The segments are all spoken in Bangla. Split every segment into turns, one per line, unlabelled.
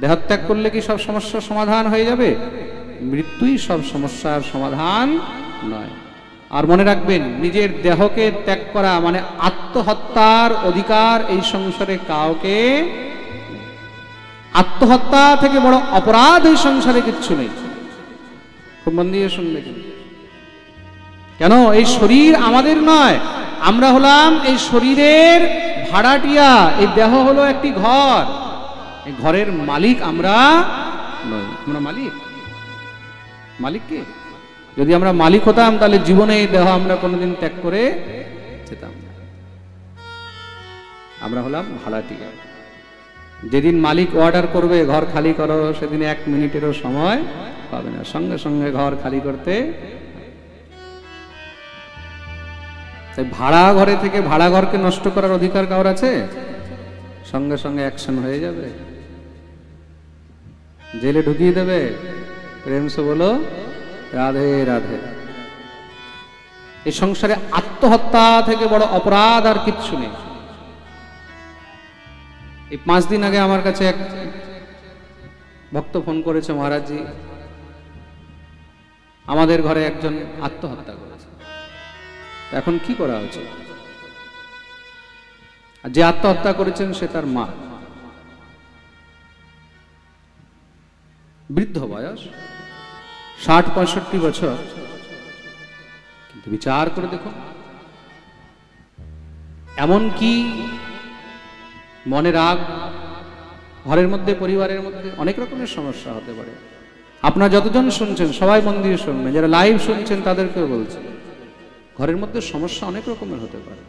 দেহত্যাগ করলে কি সব সমস্যার সমাধান হয়ে যাবে? মৃত্যুই সব সমস্যার সমাধান নয়। আর মনে রাখবেন, নিজের দেহকে ত্যাগ করা মানে আত্মহত্যার অধিকার এই সংসারে কাউকে, আত্মহত্যা থেকে বড় অপরাধ এই সংসারে কিচ্ছু নেই। খুব মন দিয়ে শুনবে। কেন? এই শরীর আমাদের নয়, আমরা হলাম এই শরীরের ভাড়াটিয়া। এই দেহ হলো একটি ঘর, এই ঘরের মালিক আমরা নই। আমরা মালিক, মালিক কে? যদি আমরা মালিক হতাম তাহলে জীবনে এই দেহ আমরা কোনোদিন ত্যাগ করে যেতাম না। আমরা হলাম ভাড়াটিয়া। যেদিন মালিক অর্ডার করবে ঘর খালি করো, সেদিন 1 মিনিটেরও সময় পাবে না, সঙ্গে সঙ্গে ঘর খালি করতে। তাই ভাড়া ঘরে থেকে ভাড়া ঘরকে নষ্ট করার অধিকার কারোর আছে? সঙ্গে সঙ্গে অ্যাকশন হয়ে যাবে, জেলে ঢুকিয়ে দেবে। প্রেম সে বলো রাধে রাধে। এই সংসারে আত্মহত্যা থেকে বড় অপরাধ আর কিচ্ছু নেই। এই 5 দিন আগে আমার কাছে এক ভক্ত ফোন করেছে, মহারাজজি আমাদের ঘরে একজন আত্মহত্যা করেছে, এখন কি করা উচিত? যে আত্মহত্যা করেছেন সে তার মা, বৃদ্ধ বয়স, 60-65 বছর। কিন্তু বিচার করে দেখুন, এমন কি মনে রাগ, ঘরের মধ্যে পরিবারের মধ্যে অনেক রকমের সমস্যা হতে পারে। আপনারা যতজন শুনছেন সবাই মন দিয়ে শুনবেন, যারা লাইভ শুনছেন তাদেরকেও বলছি, ঘরের মধ্যে সমস্যা অনেক রকমের হতে পারে,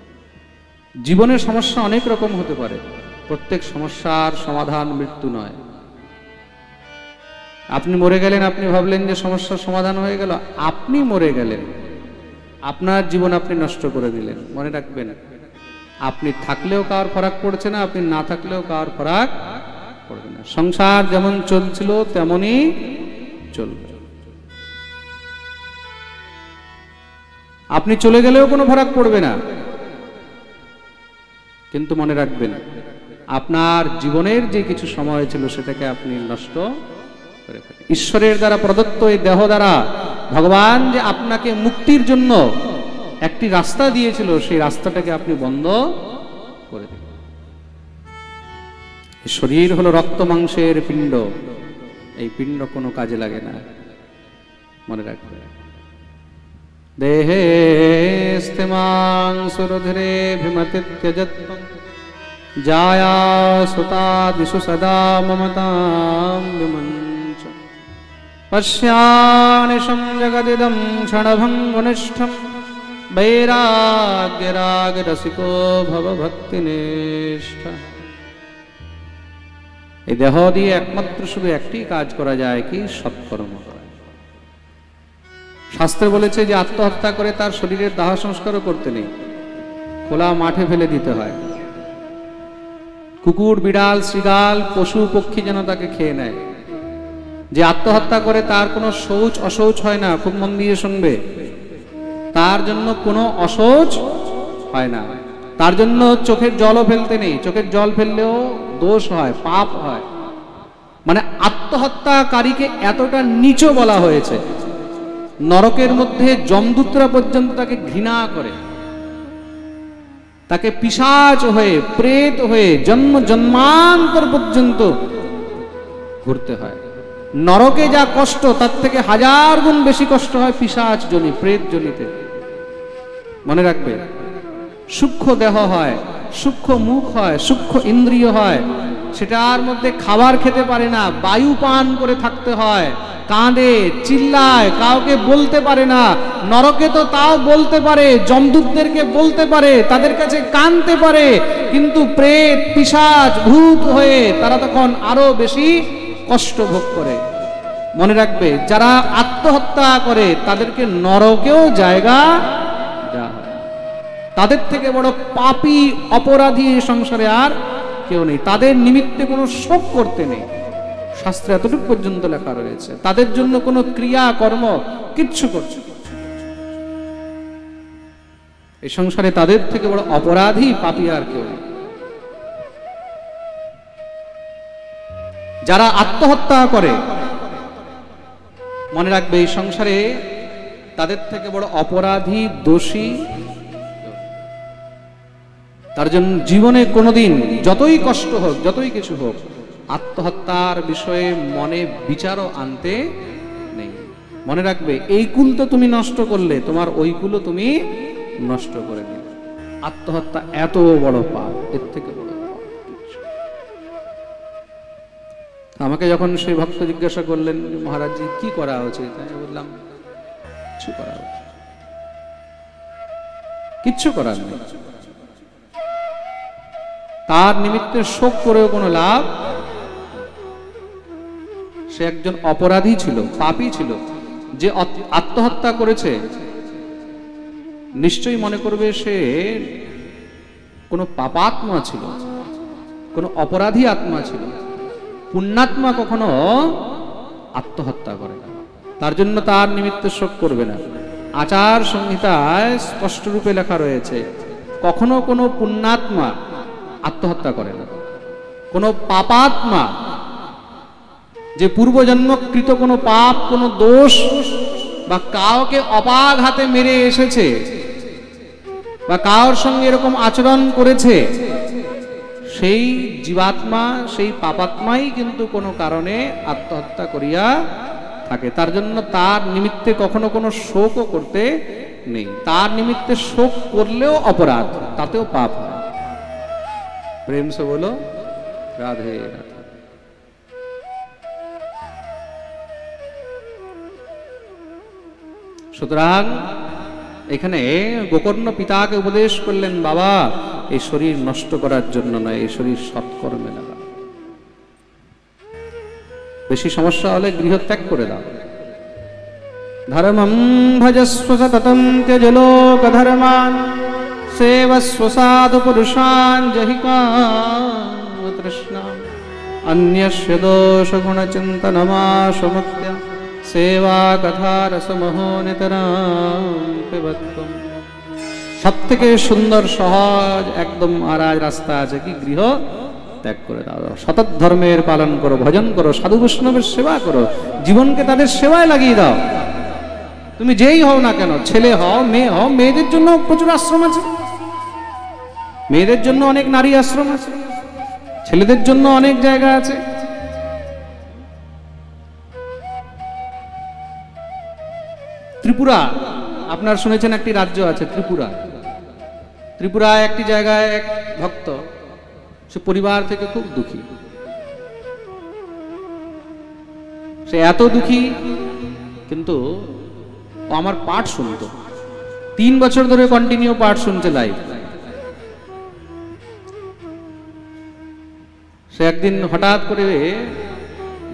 জীবনের সমস্যা অনেক রকম হতে পারে। প্রত্যেক সমস্যার সমাধান মৃত্যু নয়। আপনি মরে গেলেন, আপনি ভাবলেন যে সমস্যার সমাধান হয়ে গেল, আপনি মরে গেলেন, আপনার জীবন আপনি নষ্ট করে দিলেন। মনে রাখবেন, আপনি থাকলেও কার ফারাক পড়ছে না, আপনি না থাকলেও কার ফারাক পড়বে না। সংসার যেমন চলছিল তেমনই চলবে। আপনি চলে গেলেও কোনো ফারাক পড়বে না, কিন্তু মনে রাখবেন আপনার জীবনের যে কিছু সময় ছিল সেটাকে আপনি নষ্ট করে ফেলেন। ঈশ্বরের দ্বারা প্রদত্ত এই দেহ দ্বারা ভগবান যে আপনাকে মুক্তির জন্য একটি রাস্তা দিয়েছিল, সেই রাস্তাটাকে আপনি বন্ধ করে দিলেন। শরীর হলো রক্ত মাংসের পিণ্ড, এই পিণ্ড কোনো কাজে লাগে না, মনে রাখবে। দেহে স্থিমাংসুরুধিরে ভিমতি ত্যজত্বং জায়া সুতাদিষু সদা মমতাং বিমঞ্চ পশ্যানিশং জগদিদং ক্ষণভঙ্গুনিষ্ঠং বৈরাগ্যরাগ রসিকো ভব ভক্তিনিষ্ঠ। এই দেহ দিয়ে একমাত্র শুধু একটি কাজ করা যায়, কি? সৎকর্ম করা। শাস্ত্রে বলেছে যে আত্মহত্যা করে তার শরীরের দাহ সংস্কারও করতে নেই, খোলা মাঠে ফেলে দিতে হয়। কুকুর, বিড়াল, শৃগাল, পশু পক্ষী যেন তাকে খেয়ে নেয়। যে আত্মহত্যা করে তার কোনো শৌচ অশৌচ হয় না, খুব মন দিয়ে শুনবে, তার জন্য কোনো অশৌচ হয় না, তার জন্য চোখের জলও ফেলতে নেই। চোখের জল ফেললেও দোষ হয়, পাপ হয়। মানে আত্মহত্যাকারীকে এতটা নীচ বলা হয়েছে, নরকের মধ্যে যমদূতরা পর্যন্ত তাকে ঘৃণা করে, তাকে পিশাচ হয়ে, প্রেত হয়ে জন্ম জন্মান্তর পর্যন্ত ঘুরতে হয়। নরকে যা কষ্ট তার থেকে 1000 গুণ বেশি কষ্ট হয় পিশাচ জনি, প্রেত জনিতে। মনে রাখবে, সূক্ষ্ম দেহ হয়, সূক্ষ্ম মুখ হয়, সূক্ষ্ম ইন্দ্রিয় হয়, সেটার মধ্যে খাবার খেতে পারে না, বায়ু পান করে থাকতে হয়, কাঁদে, চিল্লায়, কাউকে বলতে পারে না। নরকে তো তাও বলতে পারে, যমদূতদেরকে বলতে পারে, তাদের কাছে কাঁদতে পারে, কিন্তু প্রেত, পিশাচ, ভূত হয়ে তারা তখন আরো বেশি কষ্ট ভোগ করে। মনে রাখবে, যারা আত্মহত্যা করে তাদেরকে নরকেও জায়গা দেওয়া হয়। তাদের থেকে বড় পাপী অপরাধী সংসারে আর কেউ নেই। তাদের নিমিত্তে কোনো শোক করতে নেই, শাস্ত্রে এতটুকু পর্যন্ত লেখা রয়েছে। তাদের জন্য কোনো ক্রিয়া কর্ম কিচ্ছু করছে। এই সংসারে তাদের থেকে বড় অপরাধী পাপী আর কেউ নেই। যারা আত্মহত্যা করে মনে রাখবে এই সংসারে তাদের থেকে বড় অপরাধী দোষী, তার জন্য জীবনে কোনোদিন যতই কষ্ট হোক যতই কিছু হোক আত্মহত্যার বিষয়ে মনে বিচারও আনতে নেই। মনে রাখবে এই কুল তো তুমি নষ্ট করলে, তোমার ওই কুলও তুমি নষ্ট করে নিলে। আত্মহত্যা এত বড় পাপ, এর থেকে বড় পাপ কিছু। আমাকে যখন সেই ভক্ত জিজ্ঞাসা করলেন মহারাজজি কি করা উচিত, আমি বললাম কিছু করা উচিত, কিচ্ছু করার নেই। তার নিমিত্তে শোক করেও কোনো লাভ। সে একজন অপরাধী ছিল, পাপী ছিল। যে আত্মহত্যা করেছে নিশ্চয়ই মনে করবে সে কোনো পাপাত্মা ছিল, কোনো অপরাধী আত্মা ছিল। পুণ্যাত্মা কখনো আত্মহত্যা করে না, তার জন্য তার নিমিত্তে শোক করবে না। আচার সংহিতায় স্পষ্ট রূপে লেখা রয়েছে কখনো কোনো পুণ্যাত্মা আত্মহত্যা করে না। কোনো পাপাত্মা যে পূর্বজন্মকৃত কোনো পাপ, কোনো দোষ বা কাউকে অপাঘাতে মেরে এসেছে বা কারোর সঙ্গে এরকম আচরণ করেছে, সেই জীবাত্মা, সেই পাপাত্মাই কিন্তু কোনো কারণে আত্মহত্যা করিয়া থাকে। তার জন্য তার নিমিত্তে কখনো কোনো শোকও করতে নেই। তার নিমিত্তে শোক করলেও অপরাধ, তাতেও পাপ হয়। প্রেম সে বলো রাধে রাধে। সুতরাং এখানে গোকর্ণ পিতাকে উপদেশ করলেন, বাবা এই শরীর নষ্ট করার জন্য নয়, এই শরীর সৎকর্মে লাগা। বেশি সমস্যা হলে গৃহত্যাগ করে দাও। ধর্মম ভজস্ব সততম ত্যজ লোক ধর্মান সেবস্ব সাধু পুরুষান জহি কাম তৃষ্ণাম অন্যস্য দোষ গুণ চিন্তনমাশমুক্ত্য সেবা কথা রসমহো নিতরাম পিবত্বম। সব থেকে সুন্দর সহজ একদম আরাজ রাস্তা আছে কি, গৃহ ত্যাগ করে দাও, সতত ধর্মের পালন করো, ভজন করো, সাধু বৈষ্ণবের সেবা করো, জীবনকে তাদের সেবায় লাগিয়ে দাও। তুমি যেই হও না কেন, ছেলে হও মেয়ে হও, মেয়েদের জন্য প্রচুর আশ্রম আছে, মেয়েদের জন্য অনেক নারী আশ্রম আছে, ছেলেদের জন্য অনেক জায়গা আছে। ত্রিপুরা আপনার শুনেছেন একটি রাজ্য আছে ত্রিপুরা। ত্রিপুরায় একটি জায়গায় এক ভক্ত, সে পরিবার থেকে খুব দুঃখী। সে এত দুঃখী কিন্তু ও আমার পাঠ শুনতো, 3 বছর ধরে কন্টিনিউ পাঠ শুনছে লাইভ। সে একদিন হঠাৎ করে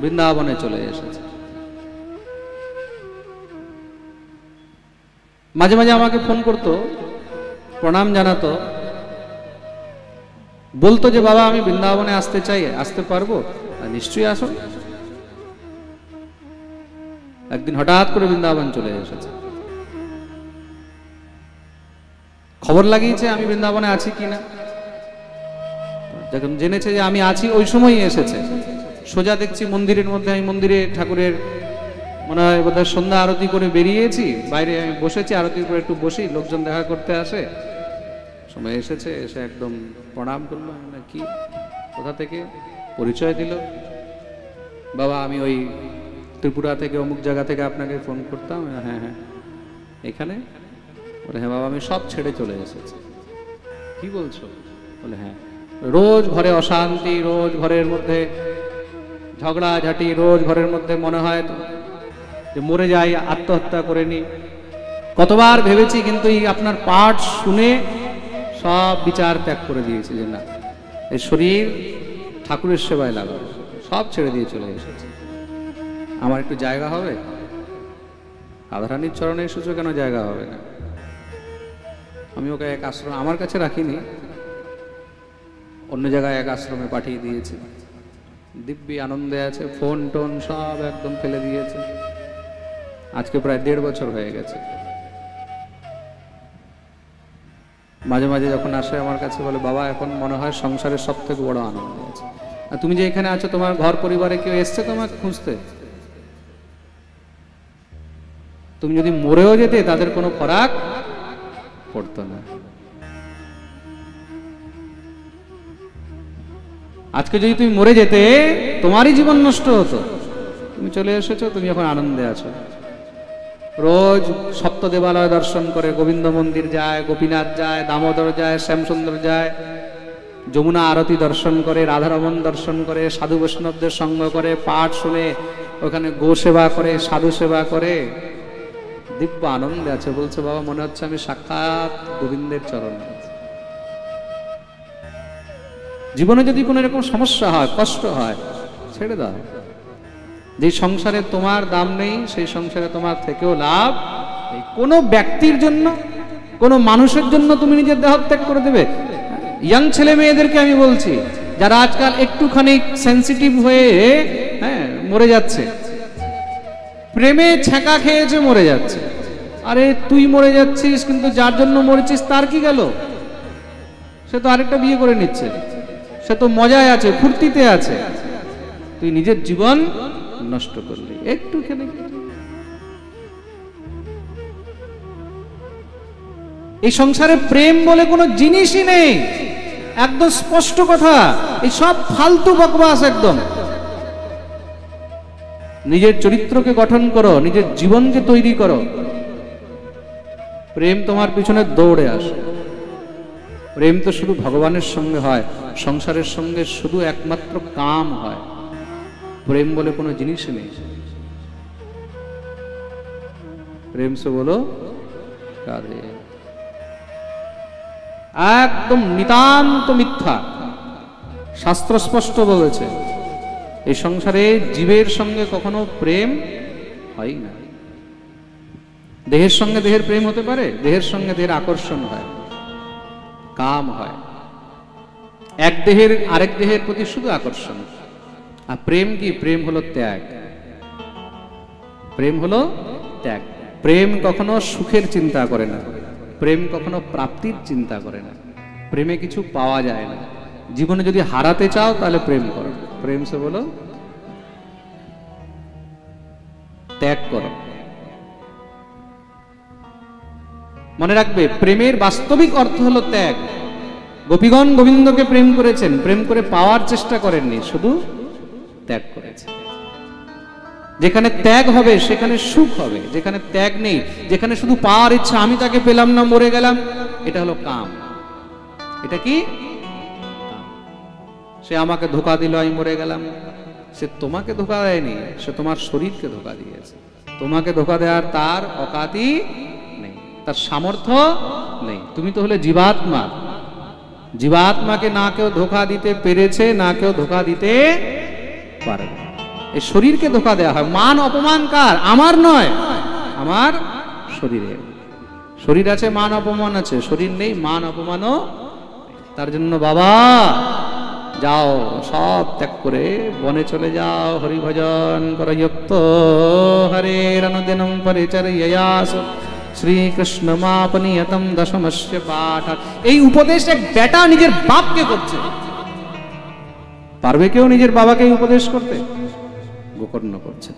বৃন্দাবনে চলে এসেছে। মাঝে মাঝে আমাকে ফোন করতো, প্রণাম জানাতো, বলতো যে বাবা আমি বৃন্দাবনে আসতে চাই, আসতে পারবো? নিশ্চয়ই আসো। একদিন হঠাৎ করে বৃন্দাবন চলে এসেছে, খবর লাগিয়েছে আমি বৃন্দাবনে আছি কিনা। যখন জেনেছে যে আমি আছি ওই সময়ই এসেছে। সোজা দেখছি মন্দিরের মধ্যে, আমি মন্দিরে ঠাকুরের মনে হয় বোধহয় সন্ধ্যা আরতি করে বেরিয়েছি, বাইরে আমি বসেছি, আরতির পরে একটু বসি, লোকজন দেখা করতে আসে, সময় এসেছে, এসে একদম প্রণাম করলো। কি কোথা থেকে, পরিচয় দিল, বাবা আমি ওই ত্রিপুরা থেকে অমুক জায়গা থেকে আপনাকে ফোন করতাম। হ্যাঁ হ্যাঁ এখানে? বলে হ্যাঁ বাবা আমি সব ছেড়ে চলে এসেছি। কি বলছো? বলে হ্যাঁ, রোজ ঘরে অশান্তি, রোজ ঘরের মধ্যে ঝগড়াঝাটি, রোজ ঘরের মধ্যে মনে হয় যে মরে যাই, আত্মহত্যা করে নি। কতবার ভেবেছি কিন্তু এই আপনার পাঠ শুনে সব বিচার ত্যাগ করে দিয়েছি যে না, এই শরীর ঠাকুরের সেবায় লাগাবো, সব ছেড়ে দিয়ে চলে এসেছে। আমার একটু জায়গা হবে? রাধারানীর চরণে এসেছো কেন জায়গা হবে না? আমি ওকে এক আশ্রম আমার কাছে রাখিনি, অন্য জায়গায় এক আশ্রমে পাঠিয়ে দিয়েছি। দিব্যি আনন্দে আছে, ফোন টোন সব একদম ফেলে দিয়েছে। আজকে প্রায় 1.5 বছর হয়ে গেছে। মাঝে মাঝে যখন আসে আমার কাছে বলে বাবা এখন মনে হয় সংসারের সব থেকে বড় আনন্দ আছে। আর তুমি যে এখানে আছো, তোমার ঘর পরিবারে কেউ এসছে তোমাকে খুঁজতে? তুমি যদি মরেও যেতে তাদের কোনো ফরাক পড়তো না। আজকে যদি তুমি মরে যেতে, তোমারই জীবন নষ্ট হতো। তুমি চলে এসেছো, তুমি এখন আনন্দে আছো। রোজ সপ্ত দেবালয় দর্শন করে, গোবিন্দ মন্দির যায়, গোপীনাথ যায়, দামোদর যায়, শ্যামসুন্দর যায়, যমুনা আরতি দর্শন করে, রাধারমণ দর্শন করে, সাধু বৈষ্ণবদের সঙ্গ করে, পাঠ শুনে, ওখানে গো সেবা করে, সাধু সেবা করে, দিব্য আনন্দে আছে। বলছে বাবা মনে হচ্ছে আমি সাক্ষাৎ গোবিন্দের চরণে আছি। জীবনে যদি কোনো এরকম সমস্যা হয়, কষ্ট হয়, ছেড়ে দাও। যে সংসারে তোমার দাম নেই, সেই সংসারে তোমার থেকেও লাভ নেই। কোনো ব্যক্তির জন্য, কোনো মানুষের জন্য তুমি নিজের দেহত্যাগ করে দেবে? ইয়াং ছেলে মেয়েদেরকে আমি বলছি, যারা আজকাল একটুখানি সেন্সিটিভ হয়ে মরে যাচ্ছে, প্রেমে ছ্যাঁকা খেয়েছে মরে যাচ্ছে। আরে তুই মরে যাচ্ছিস, কিন্তু যার জন্য মরেছিস তার কি গেল? সে তো আরেকটা বিয়ে করে নিচ্ছে, সে তো মজায় আছে, ফুর্তিতে আছে। তুই নিজের জীবন নষ্ট করলি একটুখানি। এই সংসারে প্রেম বলে কোনো জিনিসই নেই, একদম স্পষ্ট কথা। এই সব ফালতু বকবাস একদম। নিজের চরিত্রকে গঠন করো, নিজের জীবনকে তৈরি করো। প্রেম তোমার পিছনে দৌড়ে আসে। প্রেম তো শুধু ভগবানের সঙ্গে হয়, সংসারের সঙ্গে শুধু একমাত্র কাম হয়। প্রেম বলে কোনো জিনিস নেই। প্রেম সে বলো রাধে। একদম নিতান্ত মিথ্যা। শাস্ত্র স্পষ্ট বলেছে, এই সংসারে জীবের সঙ্গে কখনো প্রেম হয় না। দেহের সঙ্গে দেহের প্রেম হতে পারে, দেহের সঙ্গে দেহের আকর্ষণ হয়, কাম হয়। এক দেহের আরেক দেহের প্রতি শুধু আকর্ষণ। আর প্রেম কি? প্রেম হলো ত্যাগ। প্রেম হলো ত্যাগ। প্রেম কখনো সুখের চিন্তা করে না, প্রেম কখনো প্রাপ্তির চিন্তা করে না। প্রেমে কিছু পাওয়া যায় না। জীবনে যদি হারাতে চাও তাহলে প্রেম করো। প্রেম সে বলো ত্যাগ করো। মনে রাখবে, প্রেমের বাস্তবিক অর্থ হলো ত্যাগ। গোপীগণ গোবিন্দকে প্রেম করেছেন, প্রেম করে পাওয়ার চেষ্টা করেননি, শুধু ত্যাগ করেছেন। যেখানে ত্যাগ হবে সেখানে সুখ হবে, যেখানে ত্যাগ নেই, যেখানে শুধু পাওয়ার ইচ্ছা, আমি তাকে পেলাম না মরে গেলাম, এটা হলো কাম। এটা কি? সে আমাকে ধোঁকা দিল, আমি মরে গেলাম। সে তোমাকে ধোঁকা দেয়নি, সে তোমার শরীরকে ধোঁকা দিয়েছে। তোমাকে ধোঁকা দেওয়ার তার অকাতই নেই, তার সামর্থ্য নেই। তুমি তো হলে জীবাত্মা। জীবাত্মাকে না কেউ ধোঁকা দিতে পেরেছে, না কেউ ধোঁকা দিতে পারবে। এই শরীরকে ধোঁকা দেওয়া হয়। মান অপমান কার? আমার নয়, আমার শরীরে। শরীর আছে, মান অপমান আছে। শরীর নেই, মান অপমানও। তার জন্য বাবা যাও, সব ত্যাগ করে বনে চলে যাও, হরিভজন করযুক্ত হরের অনুদিনম পরিচর্যয়াস শ্রীকৃষ্ণমাপনিয়তম দশমস্য পাঠ। এই উপদেশ এক বেটা নিজের বাপকে করছে। পারবে কেউ নিজের বাবাকে উপদেশ করতে? গোকর্ণ করছে।